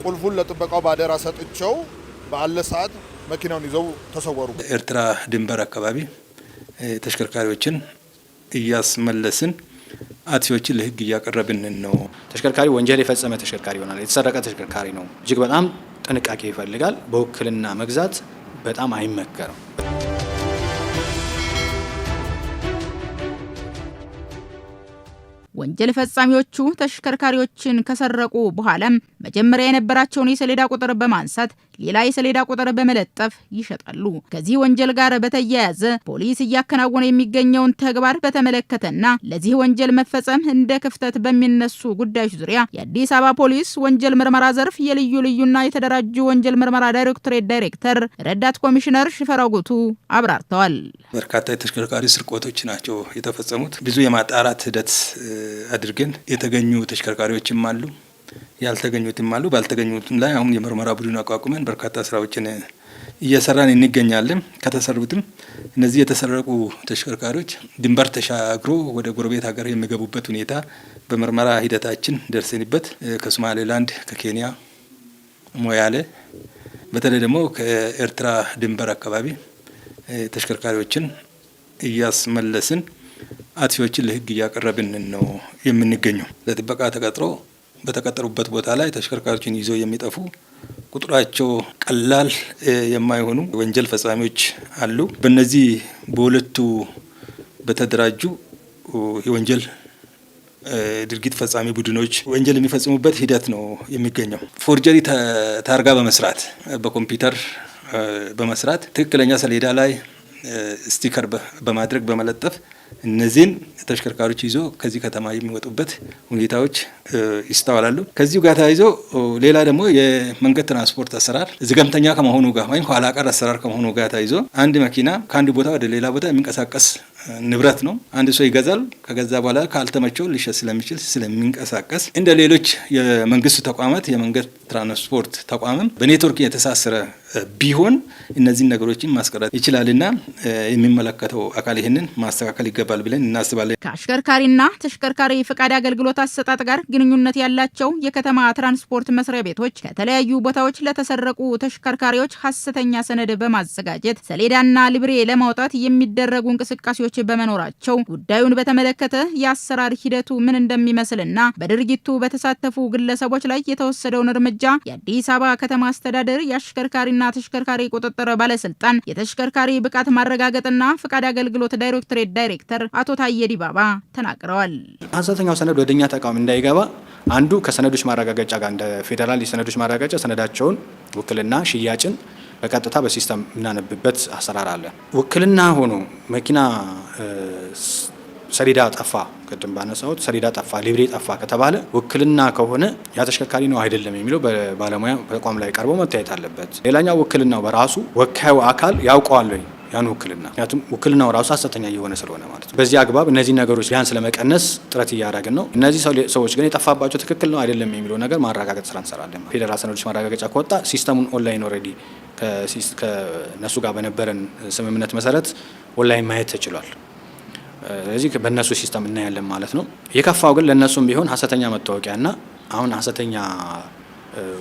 ቁልፉን ለጥበቃው ባደራ ሰጥቸው ባለ ሰዓት መኪናውን ይዘው ተሰወሩ። ኤርትራ ድንበር አካባቢ ተሽከርካሪዎችን እያስመለስን አጥፊዎችን ለህግ እያቀረብን ነው። ተሽከርካሪ ወንጀል የፈጸመ ተሽከርካሪ ይሆናል። የተሰረቀ ተሽከርካሪ ነው። እጅግ በጣም ጥንቃቄ ይፈልጋል። በውክልና መግዛት በጣም አይመከርም። ወንጀል ፈጻሚዎቹ ተሽከርካሪዎችን ከሰረቁ በኋላም መጀመሪያ የነበራቸውን የሰሌዳ ቁጥር በማንሳት ሌላ የሰሌዳ ቁጥር በመለጠፍ ይሸጣሉ። ከዚህ ወንጀል ጋር በተያያዘ ፖሊስ እያከናወነ የሚገኘውን ተግባር በተመለከተና ለዚህ ወንጀል መፈጸም እንደ ክፍተት በሚነሱ ጉዳዮች ዙሪያ የአዲስ አበባ ፖሊስ ወንጀል ምርመራ ዘርፍ የልዩ ልዩና የተደራጁ ወንጀል ምርመራ ዳይሬክቶሬት ዳይሬክተር ረዳት ኮሚሽነር ሽፈራው ጉቱ አብራርተዋል። በርካታ የተሽከርካሪ ስርቆቶች ናቸው የተፈጸሙት። ብዙ የማጣራት ሂደት አድርገን የተገኙ ተሽከርካሪዎችም አሉ፣ ያልተገኙትም አሉ። ባልተገኙትም ላይ አሁን የምርመራ ቡድን አቋቁመን በርካታ ስራዎችን እየሰራን እንገኛለን። ከተሰሩትም እነዚህ የተሰረቁ ተሽከርካሪዎች ድንበር ተሻግሮ ወደ ጎረቤት ሀገር የሚገቡበት ሁኔታ በምርመራ ሂደታችን ደርሰንበት ከሶማሌላንድ፣ ከኬንያ፣ ሞያሌ በተለይ ደግሞ ከኤርትራ ድንበር አካባቢ ተሽከርካሪዎችን እያስመለስን አጥፊዎችን ለህግ እያቀረብን ነው የምንገኘው። ለጥበቃ ተቀጥሮ በተቀጠሩበት ቦታ ላይ ተሽከርካሪዎችን ይዘው የሚጠፉ ቁጥራቸው ቀላል የማይሆኑ ወንጀል ፈጻሚዎች አሉ። በእነዚህ በሁለቱ በተደራጁ የወንጀል ድርጊት ፈጻሚ ቡድኖች ወንጀል የሚፈጽሙበት ሂደት ነው የሚገኘው። ፎርጀሪ ታርጋ በመስራት በኮምፒውተር በመስራት ትክክለኛ ሰሌዳ ላይ ስቲከር በማድረግ በመለጠፍ እነዚህን ተሽከርካሪዎች ይዞ ከዚህ ከተማ የሚወጡበት ሁኔታዎች ይስተዋላሉ። ከዚሁ ጋር ተያይዞ ሌላ ደግሞ የመንገድ ትራንስፖርት አሰራር ዝገምተኛ ከመሆኑ ጋር ወይም ኋላ ቀር አሰራር ከመሆኑ ጋር ተያይዞ አንድ መኪና ከአንድ ቦታ ወደ ሌላ ቦታ የሚንቀሳቀስ ንብረት ነው። አንድ ሰው ይገዛል። ከገዛ በኋላ ካልተመቸው ሊሸጥ ስለሚችል ስለሚንቀሳቀስ እንደ ሌሎች የመንግስት ተቋማት የመንገድ ትራንስፖርት ተቋምም በኔትወርክ የተሳሰረ ቢሆን እነዚህን ነገሮችን ማስቀረት ይችላልና የሚመለከተው አካል ይህንን ማስተካከል ይገባል ብለን እናስባለን። ከአሽከርካሪና ተሽከርካሪ ፈቃድ አገልግሎት አሰጣጥ ጋር ግንኙነት ያላቸው የከተማ ትራንስፖርት መስሪያ ቤቶች ከተለያዩ ቦታዎች ለተሰረቁ ተሽከርካሪዎች ሐሰተኛ ሰነድ በማዘጋጀት ሰሌዳና ሊብሬ ለማውጣት የሚደረጉ እንቅስቃሴዎች በመኖራቸው ጉዳዩን በተመለከተ የአሰራር ሂደቱ ምን እንደሚመስልና በድርጊቱ በተሳተፉ ግለሰቦች ላይ የተወሰደውን እርምጃ የአዲስ አበባ ከተማ አስተዳደር የአሽከርካሪና ተሽከርካሪ ቁጥጥር ባለስልጣን የተሽከርካሪ ብቃት ማረጋገጥና ፈቃድ አገልግሎት ዳይሬክቶሬት ዳይሬክተር አቶ ታዬ ዲባባ ተናግረዋል። ሐሰተኛው ሰነድ ወደኛ ተቋም እንዳይገባ አንዱ ከሰነዶች ማረጋገጫ ጋር እንደ ፌደራል የሰነዶች ማረጋገጫ ሰነዳቸውን ውክልና ሽያጭን በቀጥታ በሲስተም እናነብበት አሰራር አለ። ውክልና ሆኖ መኪና ሰሌዳ ጠፋ፣ ቅድም ባነሳሁት ሰሌዳ ጠፋ፣ ሊብሬ ጠፋ ከተባለ ውክልና ከሆነ ያ ተሽከርካሪ ነው አይደለም የሚለው በባለሙያ ተቋም ላይ ቀርቦ መታየት አለበት። ሌላኛው ውክልናው በራሱ ወካዩ አካል ያውቀዋል ወይ ያን ውክልና፣ ምክንያቱም ውክልናው ራሱ ሐሰተኛ እየሆነ ስለሆነ ማለት ነው። በዚህ አግባብ እነዚህ ነገሮች ቢያንስ ለመቀነስ ጥረት እያደረግን ነው። እነዚህ ሰዎች ግን የጠፋባቸው ትክክል ነው አይደለም የሚለው ነገር ማረጋገጥ ስራ እንሰራለን። ፌዴራል ሰነዶች ማረጋገጫ ከወጣ ሲስተሙን ኦንላይን ኦልሬዲ ከነሱ ጋር በነበረን ስምምነት መሰረት ኦንላይን ማየት ተችሏል። ስለዚህ በእነሱ ሲስተም እናያለን ማለት ነው። የከፋው ግን ለእነሱም ቢሆን ሐሰተኛ መታወቂያና አሁን ሐሰተኛ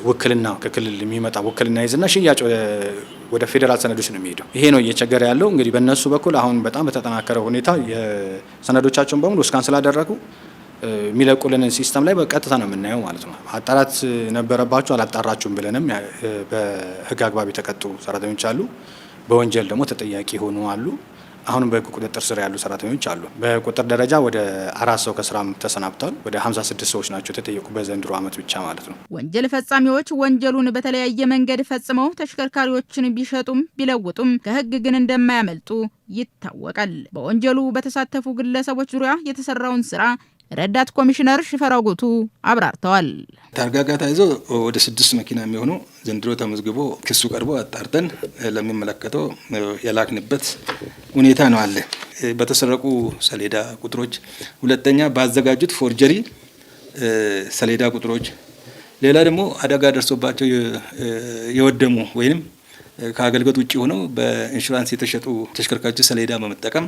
ውክልና ከክልል የሚመጣ ውክልና ይዝና ሽያጭ ወደ ፌዴራል ሰነዶች ነው የሚሄደው። ይሄ ነው እየቸገረ ያለው። እንግዲህ በእነሱ በኩል አሁን በጣም በተጠናከረ ሁኔታ የሰነዶቻቸውን በሙሉ እስካን ስላደረጉ የሚለቁልንን ሲስተም ላይ በቀጥታ ነው የምናየው ማለት ነው። አጣራት ነበረባችሁ አላጣራችሁም ብለንም በህግ አግባብ የተቀጡ ሰራተኞች አሉ። በወንጀል ደግሞ ተጠያቂ ሆኑ አሉ። አሁንም በቁጥጥር ስር ያሉ ሰራተኞች አሉ። በቁጥር ደረጃ ወደ 4 ሰው ከስራም ተሰናብተዋል። ወደ 56 ሰዎች ናቸው የተጠየቁ በዘንድሮ ዓመት ብቻ ማለት ነው። ወንጀል ፈጻሚዎች ወንጀሉን በተለያየ መንገድ ፈጽመው ተሽከርካሪዎችን ቢሸጡም ቢለውጡም ከህግ ግን እንደማያመልጡ ይታወቃል። በወንጀሉ በተሳተፉ ግለሰቦች ዙሪያ የተሰራውን ስራ ረዳት ኮሚሽነር ሽፈራው ጉቱ አብራርተዋል። ታርጋ ጋር ተያይዞ ወደ 6 መኪና የሚሆኑ ዘንድሮ ተመዝግቦ ክሱ ቀርቦ አጣርተን ለሚመለከተው የላክንበት ሁኔታ ነው አለ። በተሰረቁ ሰሌዳ ቁጥሮች፣ ሁለተኛ ባዘጋጁት ፎርጀሪ ሰሌዳ ቁጥሮች፣ ሌላ ደግሞ አደጋ ደርሶባቸው የወደሙ ወይም ከአገልግሎት ውጪ ሆነው በኢንሹራንስ የተሸጡ ተሽከርካሪዎች ሰሌዳ በመጠቀም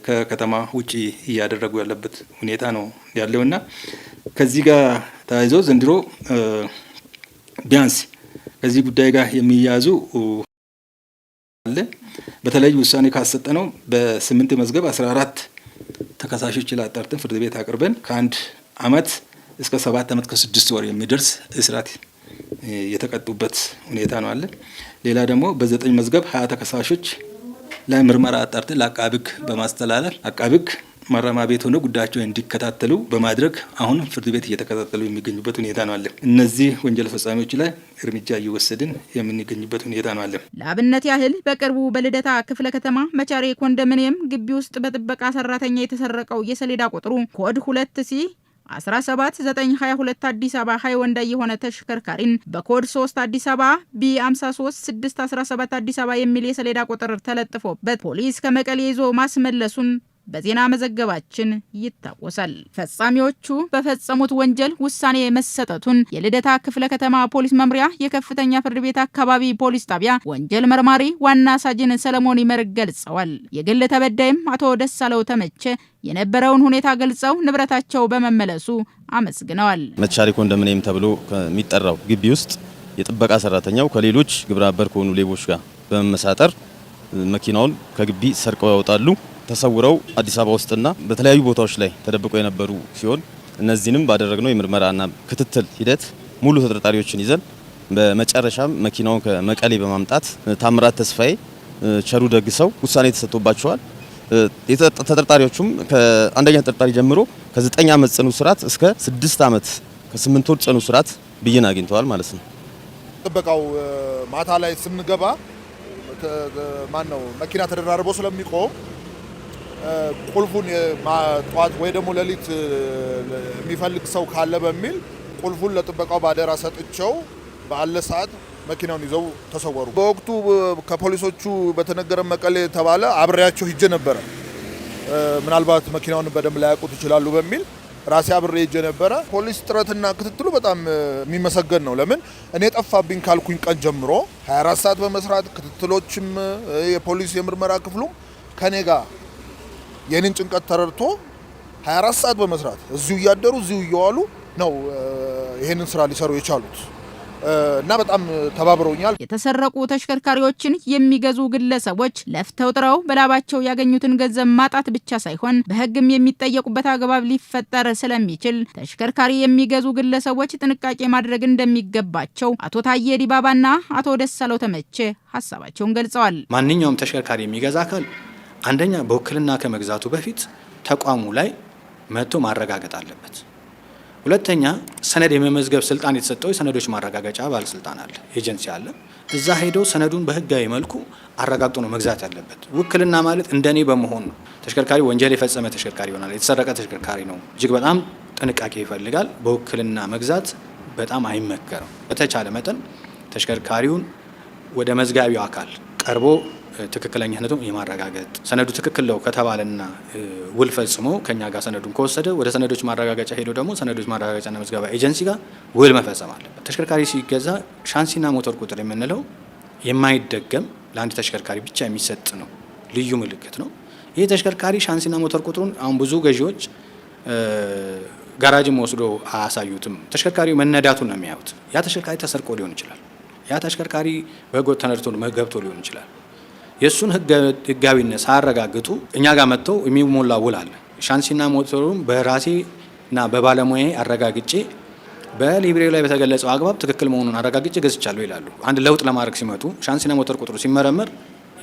ከከተማ ውጪ እያደረጉ ያለበት ሁኔታ ነው ያለውና ከዚህ ጋር ተያይዞ ዘንድሮ ቢያንስ ከዚህ ጉዳይ ጋር የሚያዙ አለ። በተለይ ውሳኔ ካሰጠነው በ8 መዝገብ 14 ተከሳሾች ላጣርተን ፍርድ ቤት አቅርበን ከ1 ዓመት እስከ 7 ዓመት ከ6 ወር የሚደርስ እስራት የተቀጡበት ሁኔታ ነው አለ። ሌላ ደግሞ በ9 መዝገብ 20 ተከሳሾች ላይ ምርመራ አጣርተን ለአቃቤ ሕግ በማስተላለፍ አቃቤ ሕግ ማረሚያ ቤት ሆነው ጉዳያቸውን እንዲከታተሉ በማድረግ አሁን ፍርድ ቤት እየተከታተሉ የሚገኙበት ሁኔታ ነው አለ። እነዚህ ወንጀል ፈጻሚዎች ላይ እርምጃ እየወሰድን የምንገኝበት ሁኔታ ነው አለ። ለአብነት ያህል በቅርቡ በልደታ ክፍለ ከተማ መቻሬ ኮንዶሚኒየም ግቢ ውስጥ በጥበቃ ሰራተኛ የተሰረቀው የሰሌዳ ቁጥሩ ኮድ 2C 17922 አዲስ አበባ ሃይወንዳይ የሆነ ተሽከርካሪን በኮድ 3 አዲስ አበባ B53617 አዲስ አበባ የሚል የሰሌዳ ቁጥር ተለጥፎበት ፖሊስ ከመቀሌ ይዞ ማስመለሱን በዜና መዘገባችን ይታወሳል። ፈጻሚዎቹ በፈጸሙት ወንጀል ውሳኔ መሰጠቱን የልደታ ክፍለ ከተማ ፖሊስ መምሪያ የከፍተኛ ፍርድ ቤት አካባቢ ፖሊስ ጣቢያ ወንጀል መርማሪ ዋና ሳጅን ሰለሞን ይመር ገልጸዋል። የግል ተበዳይም አቶ ደሳለው ተመቸ የነበረውን ሁኔታ ገልጸው ንብረታቸው በመመለሱ አመስግነዋል። መቻሬ ኮንዶሚኒየም ተብሎ ከሚጠራው ግቢ ውስጥ የጥበቃ ሰራተኛው ከሌሎች ግብረ አበር ከሆኑ ሌቦች ጋር በመመሳጠር መኪናውን ከግቢ ሰርቀው ያወጣሉ። ተሰውረው አዲስ አበባ ውስጥና በተለያዩ ቦታዎች ላይ ተደብቀው የነበሩ ሲሆን እነዚህንም ባደረግነው የምርመራና ክትትል ሂደት ሙሉ ተጠርጣሪዎችን ይዘን በመጨረሻም መኪናውን ከመቀሌ በማምጣት ታምራት ተስፋዬ፣ ቸሩ ደግሰው ውሳኔ ተሰጥቶባቸዋል። ተጠርጣሪዎቹም ከአንደኛ ተጠርጣሪ ጀምሮ ከ9 ዓመት ጽኑ እስራት እስከ 6 ዓመት ከ8 ወር ጽኑ እስራት ብይን አግኝተዋል ማለት ነው። ጥበቃው ማታ ላይ ስንገባ መኪና ተደራርቦ ስለሚቆም ቁልፉን ጠዋት ወይ ደግሞ ሌሊት የሚፈልግ ሰው ካለ በሚል ቁልፉን ለጥበቃው ባደራ ሰጥቸው ባለ ሰዓት መኪናውን ይዘው ተሰወሩ። በወቅቱ ከፖሊሶቹ በተነገረ መቀሌ ተባለ አብሬያቸው ሂጄ ነበረ። ምናልባት መኪናውን በደንብ ላያውቁት ይችላሉ በሚል ራሴ አብሬ ሂጄ ነበረ። ፖሊስ ጥረትና ክትትሉ በጣም የሚመሰገን ነው። ለምን እኔ ጠፋብኝ ካልኩኝ ቀን ጀምሮ 24 ሰዓት በመስራት ክትትሎችም የፖሊስ የምርመራ ክፍሉም ከኔ ጋር የኔን ጭንቀት ተረድቶ 24 ሰዓት በመስራት እዚሁ እያደሩ እዚሁ እየዋሉ ነው ይሄንን ስራ ሊሰሩ የቻሉት እና በጣም ተባብረውኛል። የተሰረቁ ተሽከርካሪዎችን የሚገዙ ግለሰቦች ለፍተው ጥረው በላባቸው ያገኙትን ገንዘብ ማጣት ብቻ ሳይሆን በሕግም የሚጠየቁበት አግባብ ሊፈጠር ስለሚችል ተሽከርካሪ የሚገዙ ግለሰቦች ጥንቃቄ ማድረግ እንደሚገባቸው አቶ ታዬ ዲባባና አቶ ደሳለው ተመቸ ሀሳባቸውን ገልጸዋል። ማንኛውም ተሽከርካሪ የሚገዛ አካል አንደኛ በውክልና ከመግዛቱ በፊት ተቋሙ ላይ መጥቶ ማረጋገጥ አለበት። ሁለተኛ ሰነድ የመመዝገብ ስልጣን የተሰጠው የሰነዶች ማረጋገጫ ባለስልጣን አለ፣ ኤጀንሲ አለ። እዛ ሄዶ ሰነዱን በህጋዊ መልኩ አረጋግጦ ነው መግዛት ያለበት። ውክልና ማለት እንደኔ በመሆን ነው። ተሽከርካሪ ወንጀል የፈጸመ ተሽከርካሪ ይሆናል፣ የተሰረቀ ተሽከርካሪ ነው። እጅግ በጣም ጥንቃቄ ይፈልጋል። በውክልና መግዛት በጣም አይመከርም። በተቻለ መጠን ተሽከርካሪውን ወደ መዝጋቢው አካል ቀርቦ ትክክለኛነቱን የማረጋገጥ ሰነዱ ትክክል ነው ከተባለና ውል ፈጽሞ ከኛ ጋር ሰነዱን ከወሰደ ወደ ሰነዶች ማረጋገጫ ሄዶ ደግሞ ሰነዶች ማረጋገጫና መዝገባ ኤጀንሲ ጋር ውል መፈጸም አለበት። ተሽከርካሪ ሲገዛ ሻንሲና ሞተር ቁጥር የምንለው የማይደገም ለአንድ ተሽከርካሪ ብቻ የሚሰጥ ነው፣ ልዩ ምልክት ነው። ይህ ተሽከርካሪ ሻንሲና ሞተር ቁጥሩን አሁን ብዙ ገዢዎች ጋራጅም ወስዶ አያሳዩትም። ተሽከርካሪው መነዳቱን ነው የሚያዩት። ያ ተሽከርካሪ ተሰርቆ ሊሆን ይችላል። ያ ተሽከርካሪ በህገወጥ ተነድቶ ገብቶ ሊሆን ይችላል። የሱን ህጋዊነት ሳያረጋግጡ እኛ ጋር መጥተው የሚሞላ ውል አለ። ሻንሲና ሞተሩን በራሴና በባለሙያ አረጋግጬ በሊብሬው ላይ በተገለጸው አግባብ ትክክል መሆኑን አረጋግጬ ገዝቻለሁ ይላሉ። አንድ ለውጥ ለማድረግ ሲመጡ ሻንሲና ሞተር ቁጥሩ ሲመረመር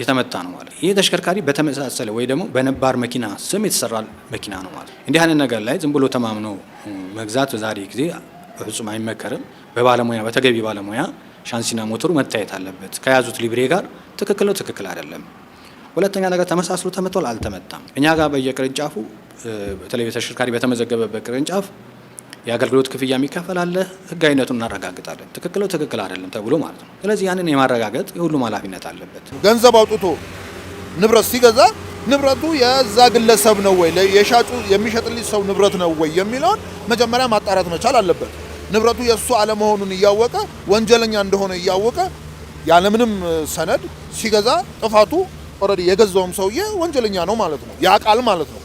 የተመታ ነው ማለት። ይህ ተሽከርካሪ በተመሳሰለ ወይ ደግሞ በነባር መኪና ስም የተሰራ መኪና ነው ማለት። እንዲህ አይነት ነገር ላይ ዝም ብሎ ተማምኖ መግዛት በዛሬ ጊዜ በፍጹም አይመከርም። በባለሙያ በተገቢ ባለሙያ ሻንሲና ሞተሩ መታየት አለበት። ከያዙት ሊብሬ ጋር ትክክል ነው፣ ትክክል አይደለም። ሁለተኛ ነገር ተመሳስሎ ተመቷል፣ አልተመታም። እኛ ጋር በየቅርንጫፉ በተለይ ተሽከርካሪ በተመዘገበበት ቅርንጫፍ የአገልግሎት ክፍያ የሚከፈል አለ። ህጋዊነቱን እናረጋግጣለን። ትክክል ነው፣ ትክክል አይደለም ተብሎ ማለት ነው። ስለዚህ ያንን የማረጋገጥ የሁሉም ኃላፊነት አለበት። ገንዘብ አውጥቶ ንብረት ሲገዛ ንብረቱ የዛ ግለሰብ ነው ወይ የሻጩ የሚሸጥልኝ ሰው ንብረት ነው ወይ የሚለውን መጀመሪያ ማጣራት መቻል አለበት። ንብረቱ የሱ አለመሆኑን እያወቀ ወንጀለኛ እንደሆነ እያወቀ ያለምንም ሰነድ ሲገዛ ጥፋቱ ኦልሬዲ የገዛውም ሰውዬ ወንጀለኛ ነው ማለት ነው፣ ያቃል ማለት ነው።